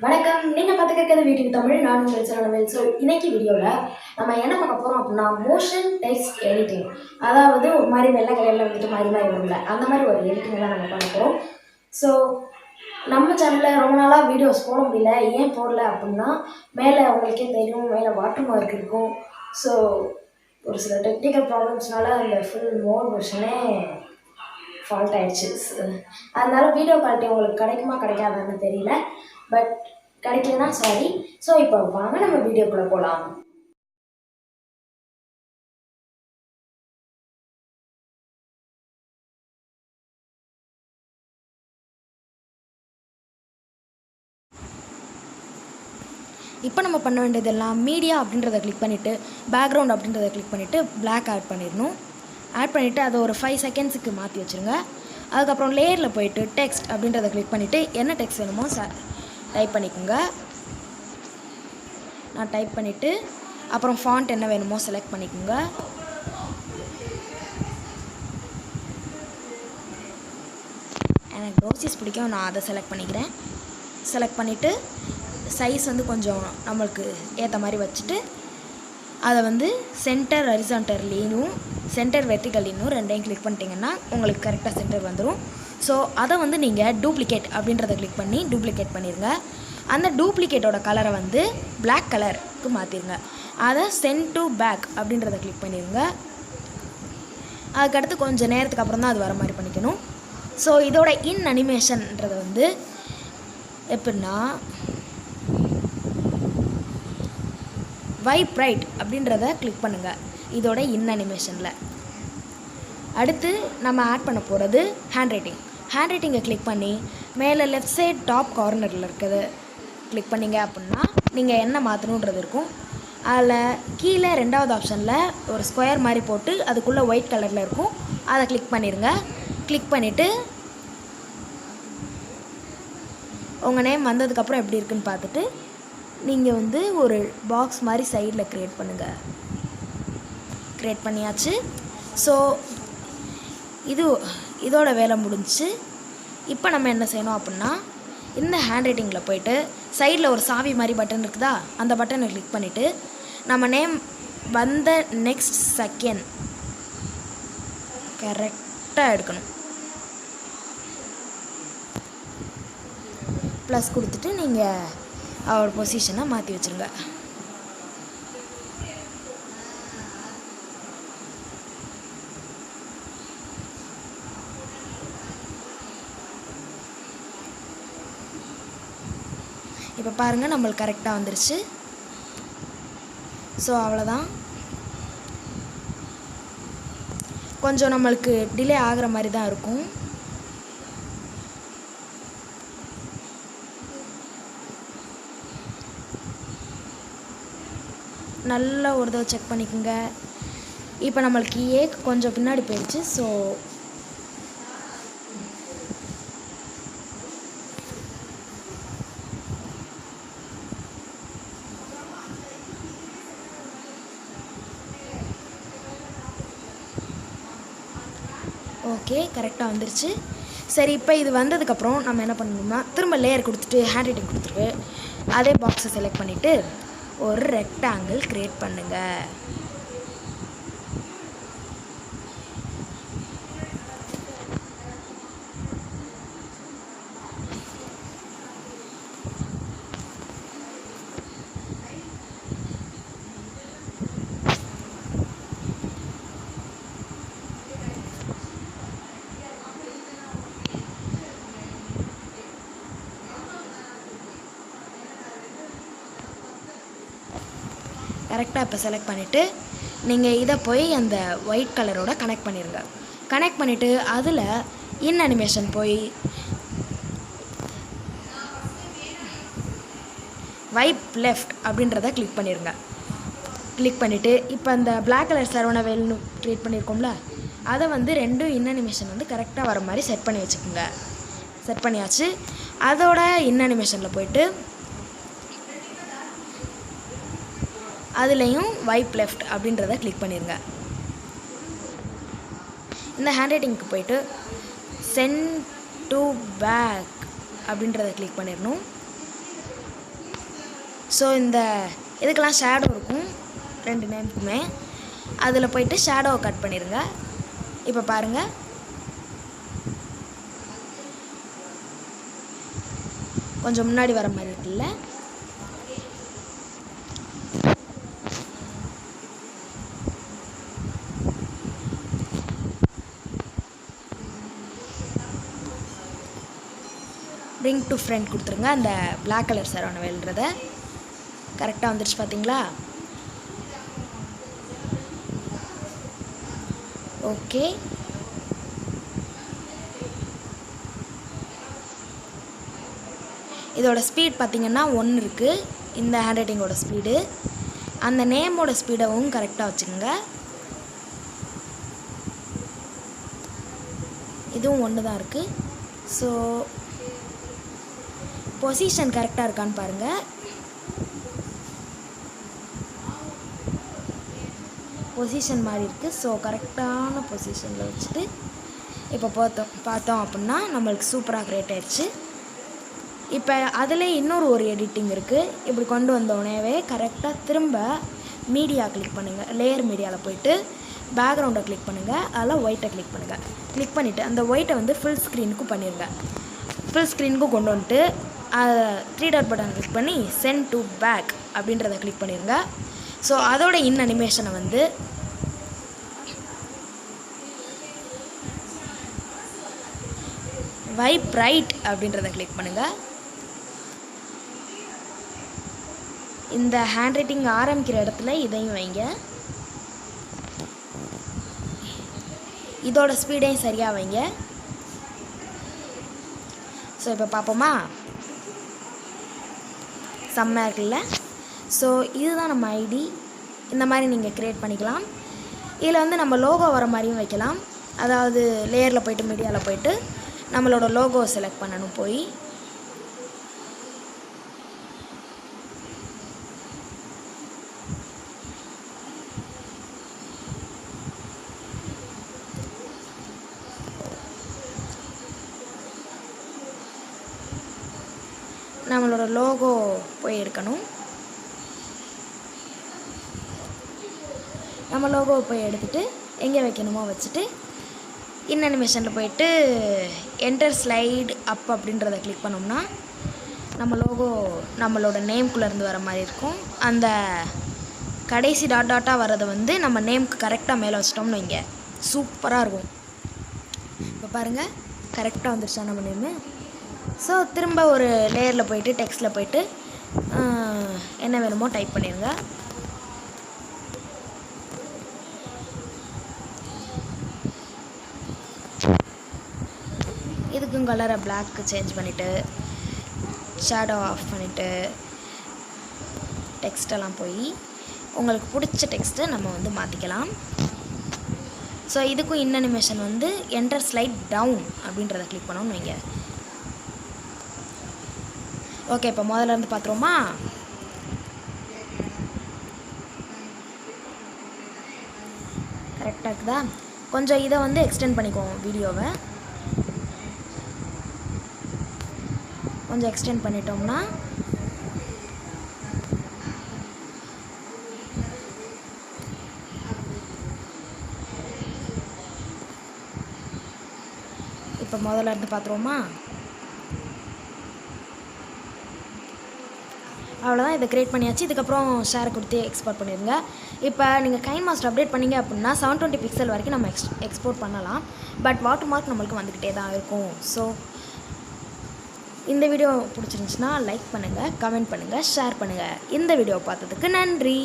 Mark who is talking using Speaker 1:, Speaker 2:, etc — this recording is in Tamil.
Speaker 1: வணக்கம். நீங்கள் பார்த்துக்கிறது வீட்டுக்கு தமிழ். நான் உங்கள் சேனல். ஸோ இன்னைக்கு வீடியோவில் நம்ம என்ன பார்க்க போகிறோம் அப்படின்னா மோஷன் டெக்ஸ்ட் எடிட்டிங். அதாவது ஒரு மாதிரி வெள்ளை கலரில் வந்துட்டு மாதிரி வரும்ல, அந்த மாதிரி ஒரு எடிட்டிங் தான் நம்ம பண்ண போகிறோம். ஸோ நம்ம சேனலில் ரொம்ப நாளாக வீடியோஸ் போட முடியல. ஏன் போடல அப்படின்னா, மேலே உங்களுக்கே தெரியும், மேலே வாட்டர் மார்க் இருக்கும். ஸோ ஒரு சில டெக்னிக்கல் ப்ராப்ளம்ஸ்னால அந்த ஃபுல் மோட் வெர்ஷனே ஃபால்ட் ஆகிடுச்சு. அதனால் வீடியோ குவாலிட்டி உங்களுக்கு கிடைக்குமா கிடைக்காதான்னு தெரியல. பட் கிடைக்கலனா சாரி. ஸோ இப்போ வாங்க நம்ம வீடியோக்குள்ளே போகலாம். இப்போ நம்ம பண்ண வேண்டியதெல்லாம் மீடியா அப்படின்றத கிளிக் பண்ணிவிட்டு, பேக்ரவுண்ட் அப்படின்றத கிளிக் பண்ணிவிட்டு பிளாக் ஆட் பண்ணிடணும். ஆட் பண்ணிவிட்டு அதை ஒரு 5 செகண்ட்ஸுக்கு மாற்றி வச்சுருங்க. அதுக்கப்புறம் லேயரில் போயிட்டு டெக்ஸ்ட் அப்படின்றத கிளிக் பண்ணிவிட்டு என்ன டெக்ஸ்ட் வேணுமோ டைப் பண்ணிக்கோங்க. நான் டைப் பண்ணிவிட்டு அப்புறம் ஃபாண்ட் என்ன வேணுமோ செலக்ட் பண்ணிக்கோங்க. எனக்கு க்ளோசிஸ் பிடிக்கும், நான் அதை செலக்ட் பண்ணிக்கிறேன். செலக்ட் பண்ணிவிட்டு சைஸ் வந்து கொஞ்சம் நம்மளுக்கு ஏற்ற மாதிரி வச்சுட்டு அதை வந்து சென்டர் ஹரிசான்டல்லையும் சென்டர் வெர்டிகல்லையும் ரெண்டையும் கிளிக் பண்ணிட்டீங்கன்னா உங்களுக்கு கரெக்டாக சென்டர் வந்துடும். ஸோ அதை வந்து நீங்கள் டூப்ளிகேட் அப்படின்றத கிளிக் பண்ணி டூப்ளிகேட் பண்ணிடுங்க. அந்த டூப்ளிகேட்டோட கலரை வந்து பிளாக் கலருக்கு மாற்றிடுங்க. அதை சென்ட் டு பேக் அப்படின்றத கிளிக் பண்ணிடுங்க. அதுக்கடுத்து கொஞ்சம் நேரத்துக்கு அப்புறம் தான் அது வர மாதிரி பண்ணிக்கணும். ஸோ இதோட இன் அனிமேஷன்ன்றதை வந்து எப்படின்னா வைப் ரைட் அப்படின்றத கிளிக் பண்ணுங்கள் இதோட இன் அனிமேஷனில். அடுத்து நம்ம ஆட் பண்ண போகிறது ஹேண்ட் ரைட்டிங்கை கிளிக் பண்ணி மேலே லெஃப்ட் சைட் டாப் கார்னரில் இருக்கிறது கிளிக் பண்ணிங்க அப்படின்னா நீங்கள் என்ன மாற்றணுன்றது இருக்கும். அதில் கீழே 2வது ஆப்ஷனில் ஒரு ஸ்கொயர் மாதிரி போட்டு அதுக்குள்ளே ஒயிட் கலரில் இருக்கும், அதை கிளிக் பண்ணிடுங்க. கிளிக் பண்ணிவிட்டு உங்கள் நேம் வந்ததுக்கப்புறம் எப்படி இருக்குன்னு பார்த்துட்டு நீங்கள் வந்து ஒரு பாக்ஸ் மாதிரி சைடில் க்ரியேட் பண்ணுங்கள். க்ரியேட் பண்ணியாச்சு. ஸோ இதோட வேலை முடிஞ்சிச்சு. இப்போ நம்ம என்ன செய்யணும் அப்படின்னா, இந்த ஹேண்ட் ரைட்டிங்கில் போய்ட்டு சைடில் ஒரு சாவி மாதிரி பட்டன் இருக்குதா, அந்த பட்டனை கிளிக் பண்ணிவிட்டு நம்ம நேம் வந்த நெக்ஸ்ட் செகண்ட் கரெக்டாக எடுக்கணும். ப்ளஸ் கொடுத்துட்டு நீங்கள் அவரோட பொசிஷனை மாற்றி வச்சுருங்க. இப்போ பாருங்கள், நம்மளுக்கு கரெக்டாக வந்துருச்சு. ஸோ அவ்வளோதான். கொஞ்சம் நம்மளுக்கு டிலே ஆகிற மாதிரி தான் இருக்கும். நல்லா ஒரு தடவை செக் பண்ணிக்கோங்க. இப்போ நம்மளுக்கு கொஞ்சம் பின்னாடி போயிடுச்சு. ஸோ ஓகே, கரெக்டாக வந்துருச்சு. சரி, இப்போ இது வந்ததுக்கப்புறம் நம்ம என்ன பண்ணணும்னா திரும்ப லேயர் கொடுத்துட்டு ஹேண்ட் ரைட்டிங் கொடுத்துட்டு அதே பாக்ஸை செலக்ட் பண்ணிவிட்டு ஒரு ரெக்டாங்கிள் க்ரியேட் பண்ணுங்கள். கரெக்டாக இப்போ செலக்ட் பண்ணிவிட்டு நீங்கள் இதை போய் அந்த ஒயிட் கலரோட கனெக்ட் பண்ணிடுங்க. கனெக்ட் பண்ணிவிட்டு அதில் இன் அனிமேஷன் போய் வைப் லெஃப்ட் அப்படின்றத கிளிக் பண்ணிடுங்க. கிளிக் பண்ணிவிட்டு இப்போ அந்த பிளாக் கலர் சரவண வேல்னு க்ரியேட் பண்ணியிருக்கோம்ல, அதை வந்து 2 இன் அனிமேஷன் வந்து கரெக்டாக வர மாதிரி செட் பண்ணி வச்சுக்கோங்க. செட் பண்ணியாச்சு. அதோட இன் அனிமேஷனில் போய்ட்டு அதுலேயும் வைப் லெஃப்ட் அப்படின்றத கிளிக் பண்ணிடுங்க. இந்த ஹேண்ட் ரைட்டிங்க்கு போய்ட்டு சென்ட் டு பேக் அப்படின்றத கிளிக் பண்ணிடணும். ஸோ இந்த இதுக்கெல்லாம் ஷேடோ இருக்கும் 2 நேமுக்குமே. அதில் போயிட்டு ஷேடோவை கட் பண்ணிடுங்க. இப்போ பாருங்கள், கொஞ்சம் முன்னாடி வர மாதிரி இருக்குல்ல. பிரிங் டு ஃப்ரண்ட் கொடுத்துருங்க. அந்த பிளாக் கலர் சரவண வேல்ன்றதை கரெக்டாக வந்துடுச்சு பார்த்தீங்களா? ஓகே, இதோட ஸ்பீட் பார்த்திங்கன்னா 1 இருக்குது. இந்த ஹேண்ட் ரைட்டிங்கோட ஸ்பீடு. அந்த நேமோட ஸ்பீடவும் கரெக்டாக வச்சுக்கோங்க. இதுவும் 1 தான் இருக்குது. ஸோ பொசிஷன் கரெக்டாக இருக்கான்னு பாருங்கள். பொசிஷன் மாதிரி இருக்குது. ஸோ கரெக்டான பொசிஷனில் வச்சுட்டு இப்போ பார்த்தோம் அப்படின்னா நம்மளுக்கு சூப்பராக க்ரியேட் ஆயிடுச்சு. இப்போ அதில் இன்னொரு எடிட்டிங் இருக்குது. இப்படி கொண்டு வந்தோடனேவே கரெக்டாக திரும்ப மீடியா கிளிக் பண்ணுங்கள். லேயர் மீடியாவில் போய்ட்டு பேக்ரவுண்டை கிளிக் பண்ணுங்கள். அதில் ஒயிட்டை கிளிக் பண்ணுங்கள். கிளிக் பண்ணிவிட்டு அந்த ஒயிட்டை வந்து ஃபுல் ஸ்க்ரீனுக்கும் பண்ணிடுங்க. ஃபுல் ஸ்க்ரீனுக்கும் கொண்டு வந்துட்டு 3 டாட் பட்டன் கிளிக் பண்ணி சென்ட் டு பேக் அப்படின்றத கிளிக் பண்ணிடுங்க. ஸோ அதோட அனிமேஷனை வந்து வைப் ரைட் அப்படின்றத கிளிக் பண்ணுங்கள். இந்த ஹேண்ட் ரைட்டிங் ஆரம்பிக்கிற இடத்துல இதையும் வைங்க. இதோட ஸ்பீடையும் சரியாக வைங்க. ஸோ இப்போ பார்ப்போமா? செம்மையாக இருக்குல்ல? ஸோ இதுதான் நம்ம ஐடி. இந்த மாதிரி நீங்கள் க்ரியேட் பண்ணிக்கலாம். இதில் வந்து நம்ம லோகோ வர மாதிரியும் வைக்கலாம். அதாவது லேயரில் போய்ட்டு மீடியாவில் போய்ட்டு நம்மளோட லோகோ செலக்ட் பண்ணணும். போய் நம்மளோட லோகோ போய் எடுக்கணும். நம்ம லோகோவை போய் எடுத்துகிட்டு எங்கே வைக்கணுமோ வச்சுட்டு அனிமேஷனில் போயிட்டு என்டர் ஸ்லைடு அப் அப்படின்றத கிளிக் பண்ணோம்னா நம்ம லோகோ நம்மளோட நேம்குள்ளேருந்து வர மாதிரி இருக்கும். அந்த கடைசி டாட்டாக வர்றதை வந்து நம்ம நேம்க்கு கரெக்டாக மேலே வச்சிட்டோம்னு வைங்க, சூப்பராக இருக்கும். இப்போ பாருங்கள், கரெக்டாக வந்துருச்சா நம்ம நேமு. ஸோ திரும்ப ஒரு லேயரில் போய்ட்டு டெக்ஸ்ட்டில் போய்ட்டு என்ன வேணுமோ டைப் பண்ணிடுங்க. இதுக்கும் கலரை பிளாக்கு சேஞ்ச் பண்ணிவிட்டு ஷேடோ ஆஃப் பண்ணிவிட்டு டெக்ஸ்டெல்லாம் போய் உங்களுக்கு பிடிச்ச டெக்ஸ்ட்டை நம்ம வந்து மாற்றிக்கலாம். ஸோ இதுக்கும் அனிமேஷன் வந்து என்டர் ஸ்லைட் டவுன் அப்படின்றத கிளிக் பண்ணோன்னு வைங்க. ஓகே, இப்போ முதல்ல இருந்து பார்த்துருவோமா? கரெக்டாக இருக்குதா? கொஞ்சம் இதை வந்து எக்ஸ்டெண்ட் பண்ணிக்குவோம். வீடியோவை கொஞ்சம் எக்ஸ்டெண்ட் பண்ணிட்டோம்னா இப்போ முதல்ல இருந்து பார்த்துருவோமா? அவ்வளோதான். இதை க்ரியேட் பண்ணியாச்சு. இதுக்கப்புறம் ஷேர் கொடுத்து எக்ஸ்போர்ட் பண்ணிடுங்க. இப்போ நீங்கள் கைன்மாஸ்டர் அப்டேட் பண்ணிங்க அப்படின்னா 720 பிக்சல் வரைக்கும் நம்ம எக்ஸ்போர்ட் பண்ணலாம். பட் வாட்டர் மார்க் நம்மளுக்கு வந்துக்கிட்டே தான் இருக்கும். ஸோ இந்த வீடியோ பிடிச்சிருந்துச்சுன்னா லைக் பண்ணுங்கள், கமெண்ட் பண்ணுங்கள், ஷேர் பண்ணுங்கள். இந்த வீடியோவை பார்த்ததுக்கு நன்றி.